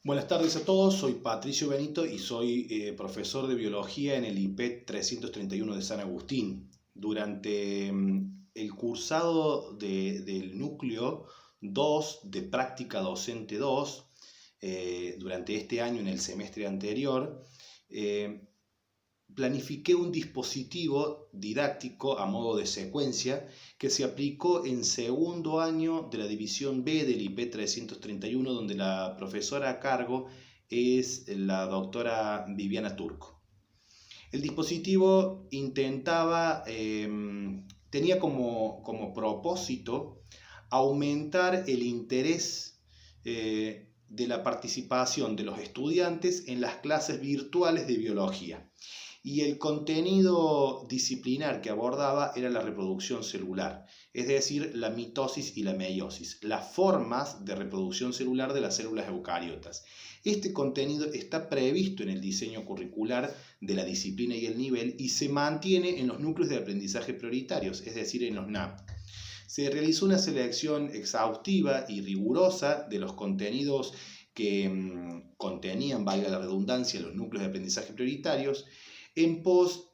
Buenas tardes a todos, soy Patricio Benito y soy profesor de biología en el IPET 331 de San Agustín. Durante el cursado del núcleo 2 de práctica docente 2, durante este año en el semestre anterior, eh, planifiqué un dispositivo didáctico a modo de secuencia que se aplicó en segundo año de la división B del IP 331, donde la profesora a cargo es la doctora Viviana Turco. El dispositivo tenía como propósito aumentar el interés de la participación de los estudiantes en las clases virtuales de biología. Y el contenido disciplinar que abordaba era la reproducción celular, es decir, la mitosis y la meiosis, las formas de reproducción celular de las células eucariotas. Este contenido está previsto en el diseño curricular de la disciplina y el nivel y se mantiene en los núcleos de aprendizaje prioritarios, es decir, en los NAP. Se realizó una selección exhaustiva y rigurosa de los contenidos que contenían, valga la redundancia, los núcleos de aprendizaje prioritarios, en pos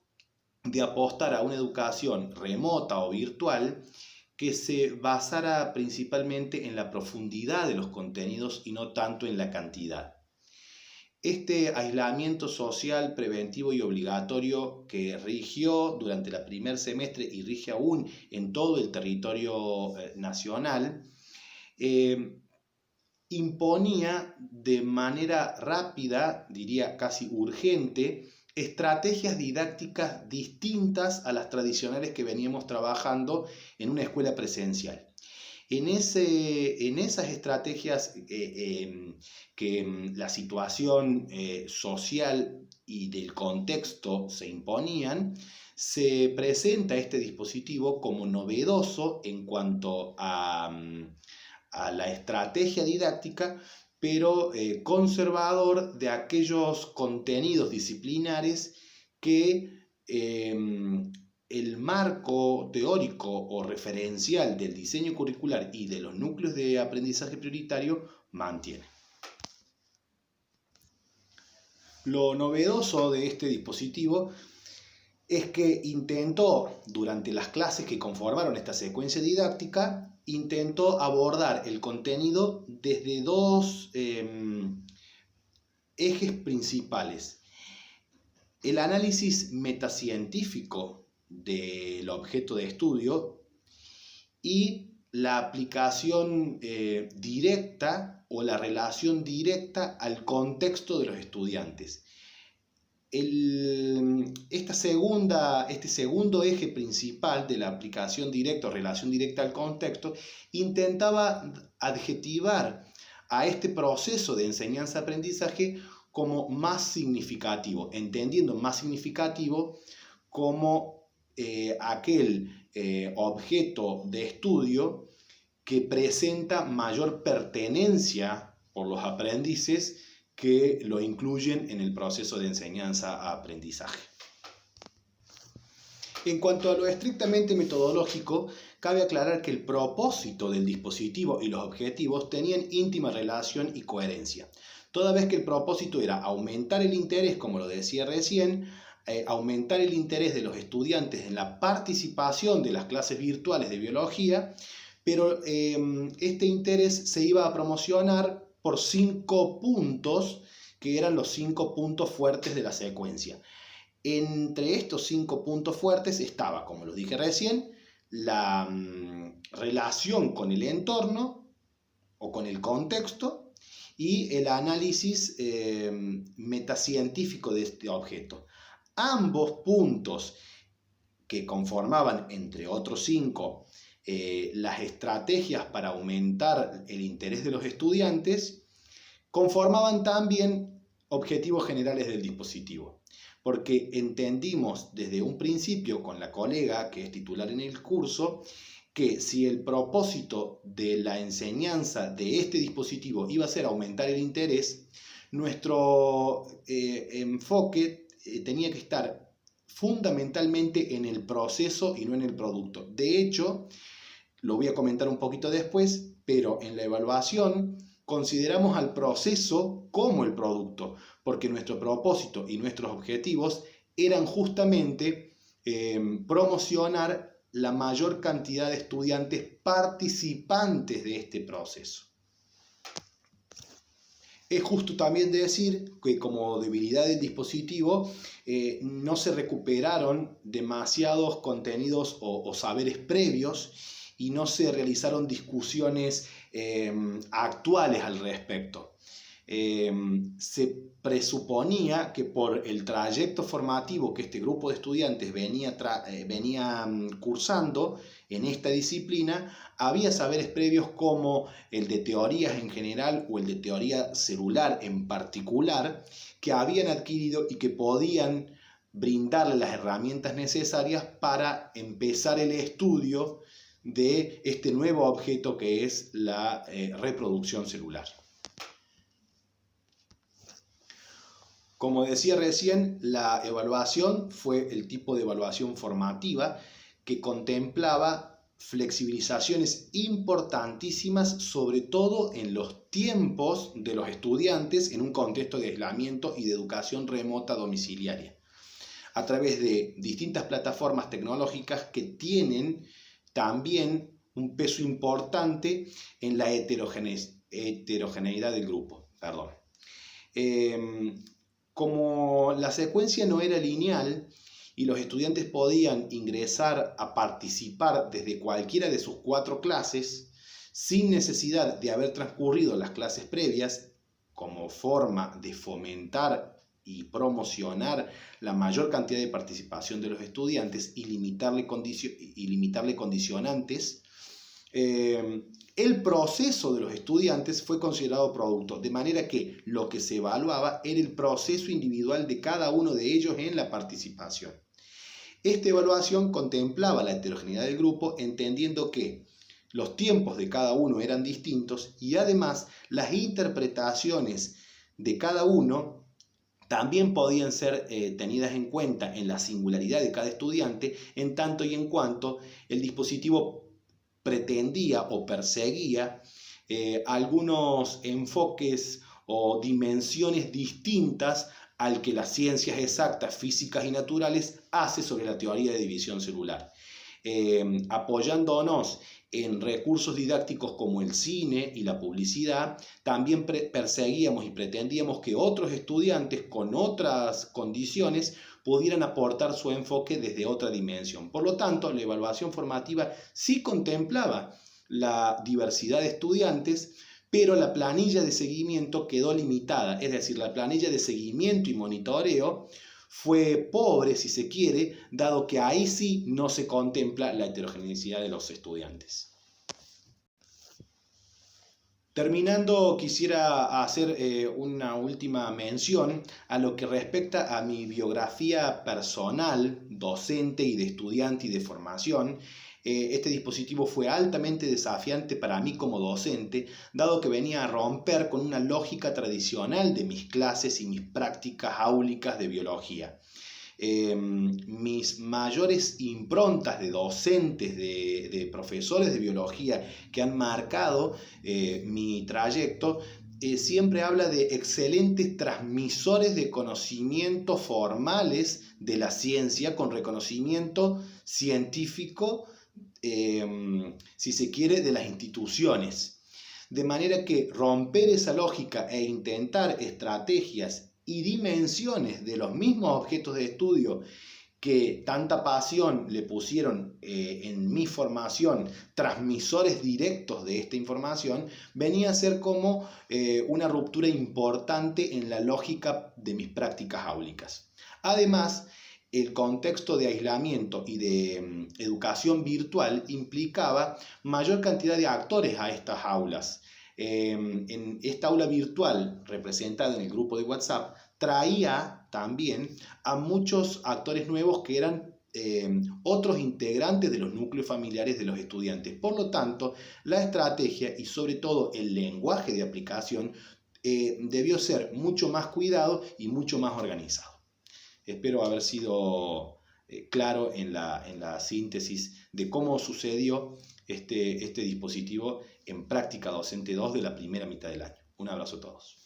de apostar a una educación remota o virtual que se basara principalmente en la profundidad de los contenidos y no tanto en la cantidad. Este aislamiento social preventivo y obligatorio que rigió durante el primer semestre y rige aún en todo el territorio nacional, imponía de manera rápida, diría casi urgente, estrategias didácticas distintas a las tradicionales que veníamos trabajando en una escuela presencial. En esas estrategias que la situación social y del contexto se imponían, se presenta este dispositivo como novedoso en cuanto a la estrategia didáctica, pero conservador de aquellos contenidos disciplinares que el marco teórico o referencial del diseño curricular y de los núcleos de aprendizaje prioritario mantiene. Lo novedoso de este dispositivo es que intentó, durante las clases que conformaron esta secuencia didáctica, intentó abordar el contenido desde dos ejes principales. El análisis metacientífico del objeto de estudio y la aplicación directa o la relación directa al contexto de los estudiantes. Este segundo eje principal de la aplicación directa o relación directa al contexto intentaba adjetivar a este proceso de enseñanza-aprendizaje como más significativo, entendiendo más significativo como aquel objeto de estudio que presenta mayor pertenencia por los aprendices que lo incluyen en el proceso de enseñanza-aprendizaje. En cuanto a lo estrictamente metodológico, cabe aclarar que el propósito del dispositivo y los objetivos tenían íntima relación y coherencia, toda vez que el propósito era aumentar el interés, como lo decía recién, aumentar el interés de los estudiantes en la participación de las clases virtuales de biología, pero este interés se iba a promocionar por 5 puntos, que eran los 5 puntos fuertes de la secuencia. Entre estos 5 puntos fuertes estaba, como lo dije recién, la relación con el entorno o con el contexto y el análisis metacientífico de este objeto. Ambos puntos que conformaban, entre otros 5, las estrategias para aumentar el interés de los estudiantes, conformaban también objetivos generales del dispositivo, porque entendimos desde un principio con la colega que es titular en el curso que si el propósito de la enseñanza de este dispositivo iba a ser aumentar el interés, nuestro enfoque tenía que estar fundamentalmente en el proceso y no en el producto. De hecho, lo voy a comentar un poquito después, pero en la evaluación consideramos al proceso como el producto, porque nuestro propósito y nuestros objetivos eran justamente promocionar la mayor cantidad de estudiantes participantes de este proceso. Es justo también decir que como debilidad del dispositivo no se recuperaron demasiados contenidos o saberes previos y no se realizaron discusiones actuales al respecto. Se presuponía que por el trayecto formativo que este grupo de estudiantes venía cursando en esta disciplina, había saberes previos como el de teorías en general o el de teoría celular en particular, que habían adquirido y que podían brindarle las herramientas necesarias para empezar el estudio de este nuevo objeto que es la reproducción celular. Como decía recién, la evaluación fue el tipo de evaluación formativa que contemplaba flexibilizaciones importantísimas, sobre todo en los tiempos de los estudiantes en un contexto de aislamiento y de educación remota domiciliaria, a través de distintas plataformas tecnológicas que tienen también un peso importante en la heterogeneidad del grupo. Como la secuencia no era lineal y los estudiantes podían ingresar a participar desde cualquiera de sus 4 clases sin necesidad de haber transcurrido las clases previas, como forma de fomentar y promocionar la mayor cantidad de participación de los estudiantes y limitarle condicionantes, el proceso de los estudiantes fue considerado producto, de manera que lo que se evaluaba era el proceso individual de cada uno de ellos en la participación. Esta evaluación contemplaba la heterogeneidad del grupo, entendiendo que los tiempos de cada uno eran distintos y además las interpretaciones de cada uno también podían ser tenidas en cuenta en la singularidad de cada estudiante, en tanto y en cuanto el dispositivo pretendía o perseguía algunos enfoques o dimensiones distintas al que las ciencias exactas, físicas y naturales hace sobre la teoría de división celular. Apoyándonos en recursos didácticos como el cine y la publicidad, también perseguíamos y pretendíamos que otros estudiantes con otras condiciones pudieran aportar su enfoque desde otra dimensión. Por lo tanto, la evaluación formativa sí contemplaba la diversidad de estudiantes, pero la planilla de seguimiento quedó limitada, es decir, la planilla de seguimiento y monitoreo fue pobre, si se quiere, dado que ahí sí no se contempla la heterogeneidad de los estudiantes. Terminando, quisiera hacer una última mención a lo que respecta a mi biografía personal, docente y de estudiante y de formación. Este dispositivo fue altamente desafiante para mí como docente, dado que venía a romper con una lógica tradicional de mis clases y mis prácticas áulicas de biología. Mis mayores improntas de docentes, de profesores de biología que han marcado mi trayecto, siempre habla de excelentes transmisores de conocimientos formales de la ciencia con reconocimiento científico, si se quiere, de las instituciones. De manera que romper esa lógica e intentar estrategias y dimensiones de los mismos objetos de estudio que tanta pasión le pusieron en mi formación, transmisores directos de esta información, venía a ser como una ruptura importante en la lógica de mis prácticas áulicas. Además, el contexto de aislamiento y de educación virtual implicaba mayor cantidad de actores a estas aulas. En esta aula virtual representada en el grupo de WhatsApp traía también a muchos actores nuevos que eran otros integrantes de los núcleos familiares de los estudiantes. Por lo tanto, la estrategia y sobre todo el lenguaje de aplicación debió ser mucho más cuidado y mucho más organizado. Espero haber sido claro en la síntesis de cómo sucedió este dispositivo en Práctica Docente 2 de la primera mitad del año. Un abrazo a todos.